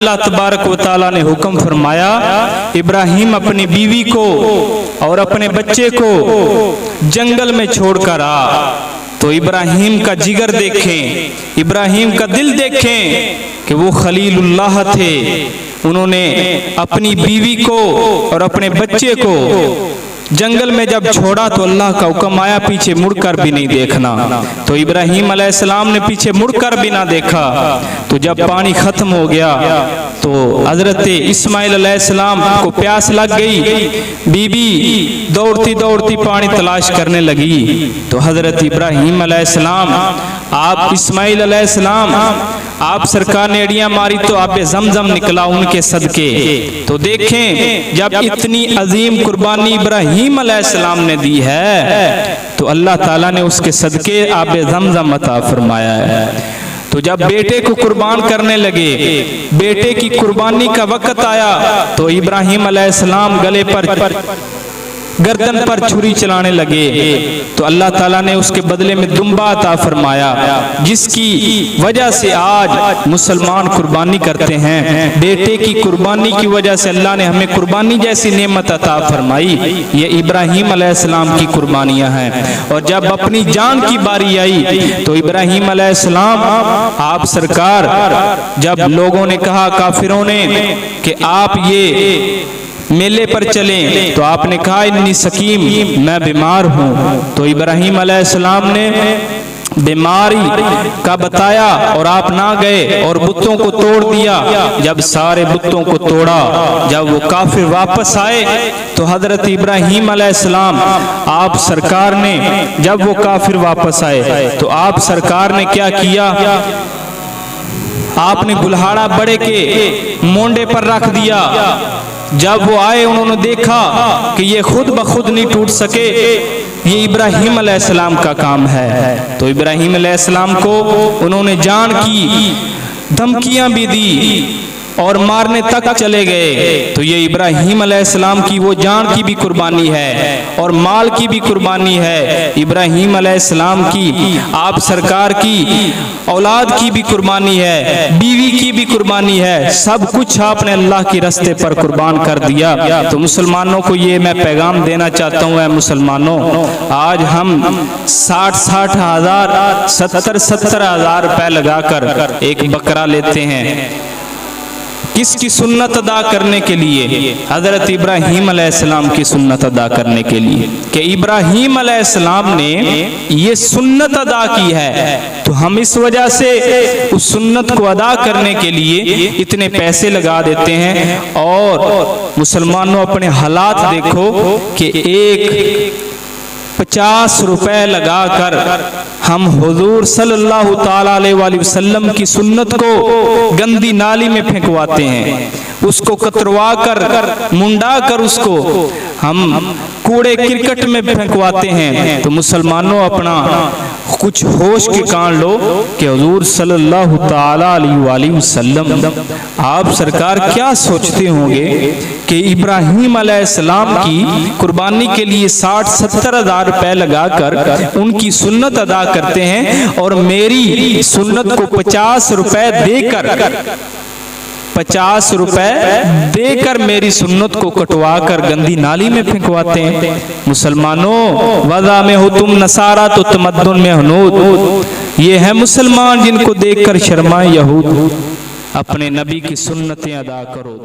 अल्लाह तबारक व तआला ने हुक्म फरमाया, इब्राहिम अपनी बीवी को और अपने बच्चे को जंगल में छोड़कर आ। तो इब्राहिम का जिगर देखें, इब्राहिम का दिल देखें कि वो खलीलुल्लाह थे। उन्होंने अपनी बीवी को और अपने बच्चे को जंगल में जब छोड़ा तो अल्लाह का हुक्म आया पीछे मुड़कर भी नहीं देखना। तो इब्राहिम अलैहिस्सलाम ने पीछे मुड़कर भी ना देखा। तो जब पानी खत्म हो गया तो हजरत इस्माइल अलैहिस्सलाम को प्यास लग गई। बीबी दौड़ती दौड़ती पानी तलाश करने लगी। तो हजरत इब्राहिम अलैहिस्सलाम, आप इस्माइल अलैहिस्सलाम, आप सरकार ने एड़ियां मारी तो आप जमजम निकला उनके सदके। तो देखें, जब इतनी अजीम कुर्बानी इब्राहिम अलैहिस्सलाम ने दी है तो अल्लाह ताला ने उसके सदके आब जमजम अता फरमाया है। तो जब बेटे को कुर्बान करने लगे, बेटे की कुर्बानी का वक्त आया तो इब्राहिम अलैहिस्सलाम गले पर, गर्दन पर छुरी चलाने लगे। तो अल्लाह ताला ने उसके बदले में दुम्बा अता फरमाया, जिसकी वजह से आज मुसलमान कुर्बानी करते हैं। बेटे की कुर्बानी की वजह से अल्लाह ने हमें कुर्बानी जैसी नेमत अता फरमाई। ये इब्राहिम अलैहिस्सलाम की कुर्बानियां हैं। और जब अपनी जान की बारी आई तो इब्राहिम अलैहिस्सलाम, आप सरकार, जब लोगों ने कहा, काफिरों ने, कि आप ये मेले पर चलें, तो आपने कहा इन्नी सकीम, मैं बीमार हूँ। तो इब्राहिम अलैहिस्सलाम ने बीमारी का बताया और आप ना गए और बुतों को तोड़ दिया। जब सारे बुतों को तोड़ा, जब वो काफिर वापस आए तो हजरत इब्राहिम अलैहिस्सलाम, आप सरकार ने, जब वो काफिर वापस आए तो आप सरकार ने क्या किया, आपने गुल्हाड़ा बड़े के मोंडे पर रख दिया। जब वो आए उन्होंने देखा कि ये खुद ब खुद नहीं टूट सके, ये इब्राहिम अलैहिस्सलाम का काम है। तो इब्राहिम अलैहिस्सलाम को उन्होंने जान की धमकियां भी दी और मारने तक चले गए। तो ये इब्राहिम अलैहिस्सलाम की वो जान की भी कुर्बानी है और माल की भी कुर्बानी है। इब्राहिम अलैहिस्सलाम की, आप सरकार की औलाद की भी कुर्बानी है, बीवी की भी कुर्बानी है। सब कुछ आपने अल्लाह के रास्ते पर कुर्बान कर दिया। तो मुसलमानों को ये मैं पैगाम देना चाहता हूँ, मुसलमानों, आज हम 60-60 हजार, 70-70 हजार रुपए लगाकर एक बकरा लेते हैं। किसकी सुन्नत अदा करने के लिए? हजरत इब्राहिम अलैहिस्सलाम की सुन्नत अदा करने के लिए, कि इब्राहिम अलैहिस्सलाम ने ये सुन्नत अदा की है। तो हम इस वजह से उस सुन्नत को अदा करने के लिए इतने पैसे लगा देते हैं। और मुसलमानों, अपने हालात देखो कि एक 50 रुपए लगाकर हम हुजूर सल्लल्लाहु ताला अलैहि वसल्लम की सुन्नत को गंदी नाली में फेंकवाते हैं, उसको कतरवा कर, मुंडा कर उसको हम कूड़े क्रिकेट में फेंकवाते हैं। तो मुसलमानों, अपना कुछ होश के कान लो कि हुजूर सल्लल्लाहु ताला अलैहि वसल्लम, आप सरकार क्या सोचते होंगे कि इब्राहिम अलैहिस्सलाम की कुर्बानी के लिए 60-70 हजार रुपए लगाकर उनकी सुन्नत अदा करते हैं, और मेरी सुन्नत को 50 रुपए देकर, 50 रुपए देकर मेरी सुन्नत को कटवा कर गंदी नाली में फेंकवाते हैं। मुसलमानों, वज़ा में हो तुम नसारा तो तमद्दुन में हनूद। ये है मुसलमान जिनको देखकर शर्माए यहूद। अपने नबी की सुन्नतें अदा करो।